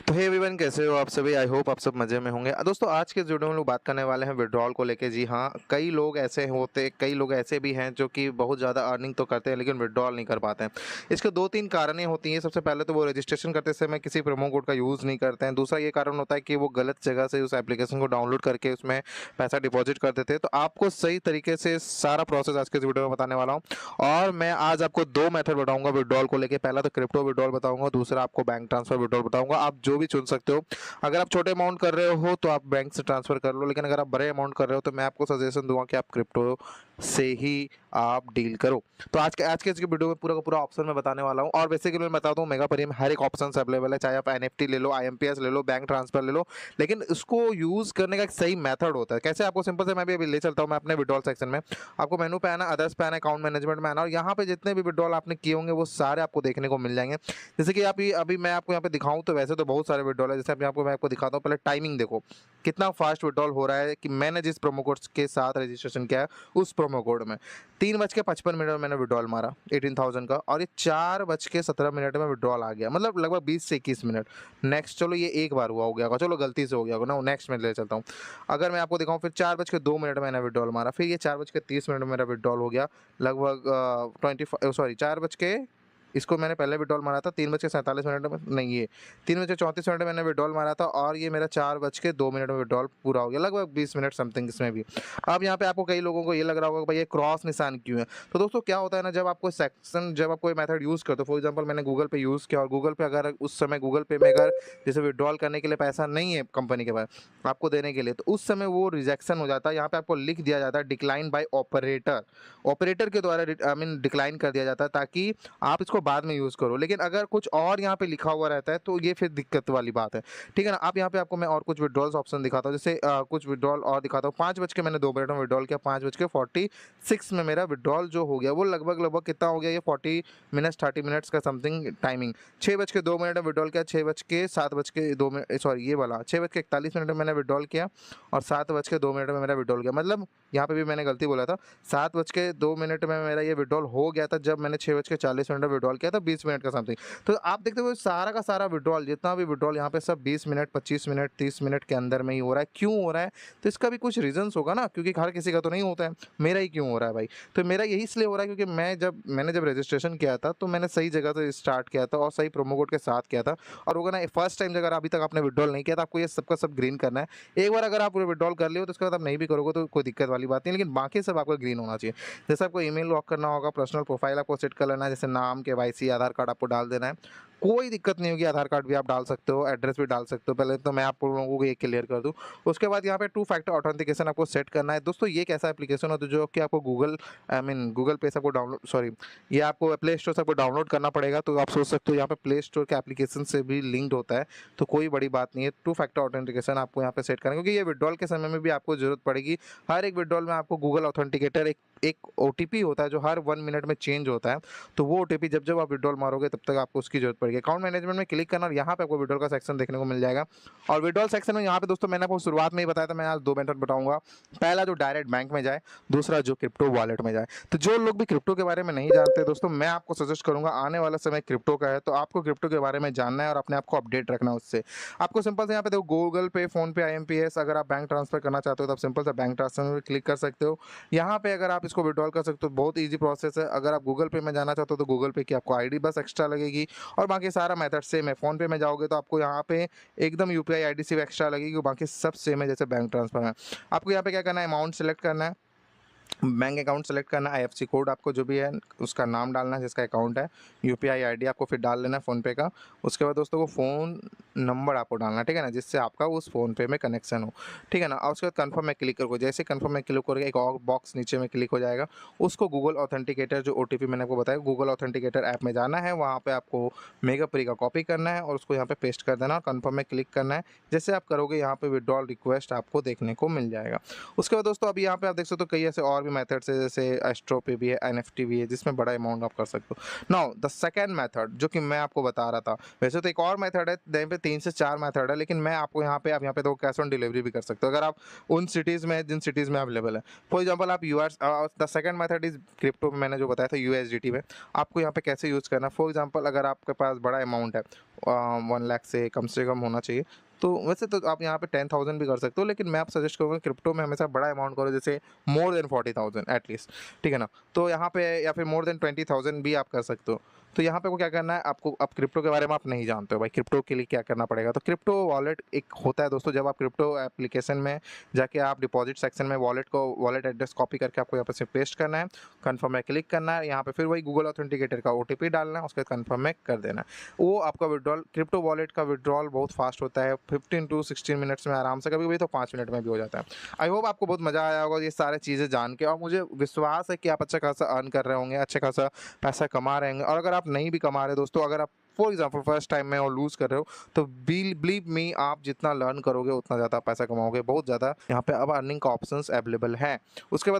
तो hey everyone, कैसे हो आप सभी? आई होप आप सब मज़े में होंगे। दोस्तों, आज के इस वीडियो में लोग बात करने वाले हैं विड्रॉल को लेके। जी हाँ, कई लोग ऐसे भी हैं जो कि बहुत ज़्यादा अर्निंग तो करते हैं लेकिन विड्रॉल नहीं कर पाते हैं। इसके 2-3 कारणें होती हैं। सबसे पहले तो वो रजिस्ट्रेशन करते समय किसी प्रोमो कोड का यूज़ नहीं करते हैं। दूसरा ये कारण होता है कि वो गलत जगह से उस एप्लीकेशन को डाउनलोड करके उसमें पैसा डिपॉज़िट कर देते हैं। तो आपको सही तरीके से सारा प्रोसेस आज के इस वीडियो में बताने वाला हूँ। और मैं आज आपको 2 मेथड बताऊँगा विड्रॉल को लेके। पहला तो क्रिप्टो विड्रॉल बताऊँगा, दूसरा आपको बैंक ट्रांसफर विड्रॉल बताऊँगा। आप जो भी चुन सकते हो। अगर आप छोटे अमाउंट कर रहे हो तो आप बैंक से ट्रांसफ़र कर लो, लेकिन अगर आप बड़े अमाउंट कर रहे हो तो मैं आपको सजेशन दूँगा कि आप क्रिप्टो से ही आप डील करो। तो आज के इस वीडियो में पूरा का पूरा ऑप्शन मैं बताने वाला हूँ। और बेसिकली मैं बताता हूँ, मेगा प्री में हर एक ऑप्शन अवेलेबल है। चाहे आप एनएफटी ले लो, आईएमपीएस ले लो, बैंक ट्रांसफर ले लो, लेकिन इसको यूज़ करने का एक सही मेथड होता है। कैसे? आपको सिंपल से मैं भी अभी ले चलता हूँ मैं अपने विड्रॉल सेक्शन में। आपको मेनू पे आना, अदर्स पे आना, अकाउंट मैनेजमेंट में आना, और यहाँ पे जितने भी विड्रॉल आपने किए होंगे वो सारे आपको देखने को मिल जाएंगे। जैसे कि आप अभी मैं आपको यहाँ पे दिखाऊं तो वैसे तो बहुत सारे विड्रॉल है। जैसे अभी मैं आपको दिखाता हूँ। पहले टाइमिंग देखो कितना फास्ट विड्रॉल हो रहा है कि मैंने जिस प्रोमो कोड के साथ रजिस्ट्रेशन किया है उस प्रोमो कोड में 3:55 में मैंने विड्रॉल मारा 18,000 का, और ये 4:17 में विड्रॉल आ गया, मतलब लगभग 20 से 21 मिनट। नेक्स्ट, चलो ये एक बार हुआ हो गया होगा, चलो गलती से हो गया होगा ना, नेक्स्ट में ले चलता हूँ। अगर मैं आपको दिखाऊं, फिर 4:02 मैंने विड्रॉल मारा, फिर ये 4:30 में मेरा विड्रॉल हो गया लगभग 4 बज के, इसको मैंने पहले विड्रॉल मारा था 3:47 में, नहीं ये 3:34 में मैंने विड्रॉल मारा था, और ये मेरा 4:02 में विड्रॉल पूरा हो गया, लगभग 20 मिनट समथिंग इसमें भी। अब यहाँ पे आपको कई लोगों को ये लग रहा होगा कि भाई ये क्रॉस निशान क्यों है? तो दोस्तों क्या होता है ना, जब आप कोई मेथड यूज़ करते हो, फॉर एग्जांपल मैंने गूगल पे यूज़ किया, और गूगल पे अगर उस समय गूगल पे में अगर जैसे विड्रॉल करने के लिए पैसा नहीं है कंपनी के पास आपको देने के लिए, तो उस समय वो रिजेक्शन हो जाता है। यहाँ पे आपको लिख दिया जाता है डिक्लाइन बाय ऑपरेटर। ऑपरेटर के द्वारा आई मीन डिक्लाइन कर दिया जाता है ताकि आप इसको बाद में यूज़ करो। लेकिन अगर कुछ और यहाँ पे लिखा हुआ रहता है तो ये फिर दिक्कत वाली बात है। ठीक है ना? अब यहाँ पे आपको मैं और कुछ विड्रॉल्स ऑप्शन दिखाता हूँ। जैसे कुछ विड्रॉल और दिखाता हूँ। 5 बज के मैंने 2 मिनट में विड्रॉल किया, 5:46 में मेरा विड्रॉल जो हो गया वो लगभग कितना हो गया, ये 40 मिनट्स 30 मिनट्स का समथिंग टाइमिंग। 6:02 में विड्रॉल किया, 6:07 सॉरी ये वाला 6:41 में मैंने विड्रॉल किया, और 7:02 में मेरा विड्रॉल किया, मतलब यहाँ पे भी मैंने गलती बोला था। 7:02 में मेरा ये विड्रॉल हो गया था जब मैंने 6:40 में विड्रॉल किया था, 20 मिनट का समथिंग। तो आप देखते हो सारा का सारा विड्रॉल, जितना भी विड्रॉल यहाँ पे सब 20 मिनट, 25 मिनट, 30 मिनट के अंदर में ही हो रहा है। क्यों हो रहा है? तो इसका भी कुछ रीज़न्स होगा ना, क्योंकि हर किसी का तो नहीं होता है। मेरा ही क्यों हो रहा है भाई? तो मेरा यही इसलिए हो रहा है क्योंकि मैंने जब रजिस्ट्रेशन किया था तो मैंने सही जगह से स्टार्ट किया था और सही प्रोमो कोड के साथ किया था। और होगा ना, फर्स्ट टाइम अगर अभी तक आपने विड्रॉल नहीं किया तो आपको ये सबका सब ग्रीन करना है। एक बार अगर आप विड्रॉल कर लियो तो उसके बाद आप नहीं भी करोगे तो कोई दिक्कत वाली बात नहीं, लेकिन बाकी सब आपका ग्रीन होना चाहिए। जैसे आपको ईमेल लॉक करना होगा, पर्सनल प्रोफाइल आपको सेट कर लेना है, जैसे नाम, केवाईसी, आधार कार्ड आपको डाल देना है। कोई दिक्कत नहीं होगी, आधार कार्ड भी आप डाल सकते हो, एड्रेस भी डाल सकते हो। पहले तो मैं आप लोगों को ये क्लियर कर दूँ। उसके बाद यहाँ पे 2 फैक्टर ऑथेंटिकेशन आपको सेट करना है। दोस्तों ये कैसा एप्लीकेशन होता है जो कि आपको गूगल पे से आपको डाउनलोड सॉरी ये आपको प्ले स्टोर से आपको डाउनलोड करना पड़ेगा। तो आप सोच सकते हो यहाँ पे प्ले स्टोर के एप्लीकेशन से भी लिंक्ड होता है, तो कोई बड़ी बात नहीं है। 2 फैक्टर ऑथेंटिकेशन आपको यहाँ पे सेट करना है, क्योंकि ये विड्रॉल के समय में भी आपको ज़रूरत पड़ेगी। हर एक विड्रॉल में आपको गूगल ऑथेंटिकेटर एक ओटीपी होता है जो हर 1 मिनट में चेंज होता है। तो वो ओटीपी जब आप विड्रॉल मारोगे तब तक आपको उसकी जरूरत पड़ेगी। अकाउंट मैनेजमेंट में क्लिक करना और यहाँ पे आपको विड्रॉल का सेक्शन देखने को मिल जाएगा। और विड्रॉल सेक्शन में यहाँ पे दोस्तों मैंने आपको शुरुआत में ही बताया था, मैं आज 2 मेथड बताऊंगा। पहला जो डायरेक्ट बैंक में जाए, दूसरा जो क्रिप्टो वॉलेट में जाए। तो जो लोग भी क्रिप्टो के बारे में नहीं जानते दोस्तों, मैं आपको सजेस्ट करूंगा, आने वाला समय क्रिप्टो का है तो आपको क्रिप्टो के बारे में जानना है और अपने आप को अपडेट रखना है उससे। आपको सिंपल से यहाँ पे देखो, गूगल पे, फोन पे, आईएमपीएस, अगर आप बैंक ट्रांसफर करना चाहते हो तो आप सिंपल से बैंक ट्रांसफर में क्लिक कर सकते हो। यहाँ पे अगर आप इसको विड्रॉल कर सकते हो, बहुत ईजी प्रोसेस है। अगर आप गूगल पे में जाना चाहते हो तो गूगल पे की आपको आईडी बस एक्स्ट्रा लगेगी, और बाकी सारा मेथड सेम है। फोन पे में जाओगे तो आपको यहाँ पे एकदम यूपीआई आईडी सिर्फ एक्स्ट्रा लगेगी, बाकी सब सेम है जैसे बैंक ट्रांसफर है। आपको यहाँ पे क्या करना है, अमाउंट सेलेक्ट करना है, बैंक अकाउंट सेलेक्ट करना है, आईएफएससी कोड आपको जो भी है उसका नाम डालना है जिसका अकाउंट है, यूपीआई आईडी आपको फिर डाल लेना है फ़ोनपे का। उसके बाद दोस्तों को फ़ोन नंबर आपको डालना है, ठीक है ना, जिससे आपका उस फ़ोनपे में कनेक्शन हो, ठीक है ना। और उसके बाद कन्फर्म में क्लिक करोगे, जैसे कन्फर्म में क्लिक करोगे एक और बॉक्स नीचे में क्लिक हो जाएगा। उसको गूगल ऑथेंटिकेटर जो ओटीपी मैंने आपको बताया, गूगल ऑथेंटिकेटर ऐप में जाना है, वहाँ पर आपको मेगा प्री का कॉपी करना है और उसको यहाँ पर पेस्ट कर देना और कन्फर्म में क्लिक करना है। जैसे आप करोगे यहाँ पर विड्रॉल रिक्वेस्ट आपको देखने को मिल जाएगा। उसके बाद दोस्तों अभी यहाँ पे आप देख सकते हो कई ऐसे और भी मेथड्स है, जैसे एस्ट्रो पे भी है, एनएफटी भी है, जिसमें बड़ा अमाउंट आप कर सकते हो। नाउ द सेकंड मेथड जो कि मैं आपको बता रहा था, वैसे तो एक और मेथड है, यहाँ पे 3 से 4 मेथड है, लेकिन मैं आपको यहाँ पे तो कैश ऑन डिलीवरी भी कर सकते हो अगर आप उन सिटीज़ में जिन सिटीज़ में अवेलेबल है। फॉर एग्जाम्पल आप the second method is crypto में मैंने जो बताया था यूएसडीटी में, आपको यहाँ पे कैसे यूज़ करना है। फॉर एग्जाम्पल अगर आपके पास बड़ा अमाउंट है, 1 लाख से कम होना चाहिए। तो वैसे तो आप यहाँ पे 10,000 भी कर सकते हो, लेकिन मैं आप सजेस्ट करूँगा क्रिप्टो में हमेशा बड़ा अमाउंट करो, जैसे मोर देन 40,000 एटलीस्ट, ठीक है ना? तो यहाँ पे या फिर मोर देन 20,000 भी आप कर सकते हो। तो यहाँ पे को क्या करना है आपको, अब क्रिप्टो के बारे में आप नहीं जानते हो भाई, क्रिप्टो के लिए क्या करना पड़ेगा? तो क्रिप्टो वॉलेट एक होता है दोस्तों, जब आप क्रिप्टो एप्लीकेशन में जाके आप डिपॉजिट सेक्शन में वॉलेट एड्रेस कॉपी करके आपको यहाँ पे से पेस्ट करना है, कन्फर्म में क्लिक करना है, यहाँ पे फिर वही गूगल ऑथेंटिकेटर का ओटीपी डालना है, उसके बाद कन्फर्म में कर देना है। वो आपका विड्रॉल, क्रिप्टो वॉलेट का विड्रॉल बहुत फास्ट होता है, 15 टू 16 मिनट्स में आराम से, कभी-कभी तो 5 मिनट में भी हो जाता है। आई होप आपको बहुत मज़ा आया होगा ये सारी चीज़ें जान के, और मुझे विश्वास है कि आप अच्छा खासा अर्न कर रहे होंगे, अच्छा खासा पैसा कमा रहे होंगे। और अगर आप नहीं भी कमा रहे दोस्तों, अगर आप फॉर एग्जाम्पल फर्स्ट टाइम में और लूज़ कर रहे हो, तो बिलीव मी, आप जितना लर्न करोगे उतना ज़्यादा पैसा कमाओगे, बहुत ज़्यादा यहाँ पे अब अर्निंग का ऑप्शंस अवेलेबल हैं। उसके बाद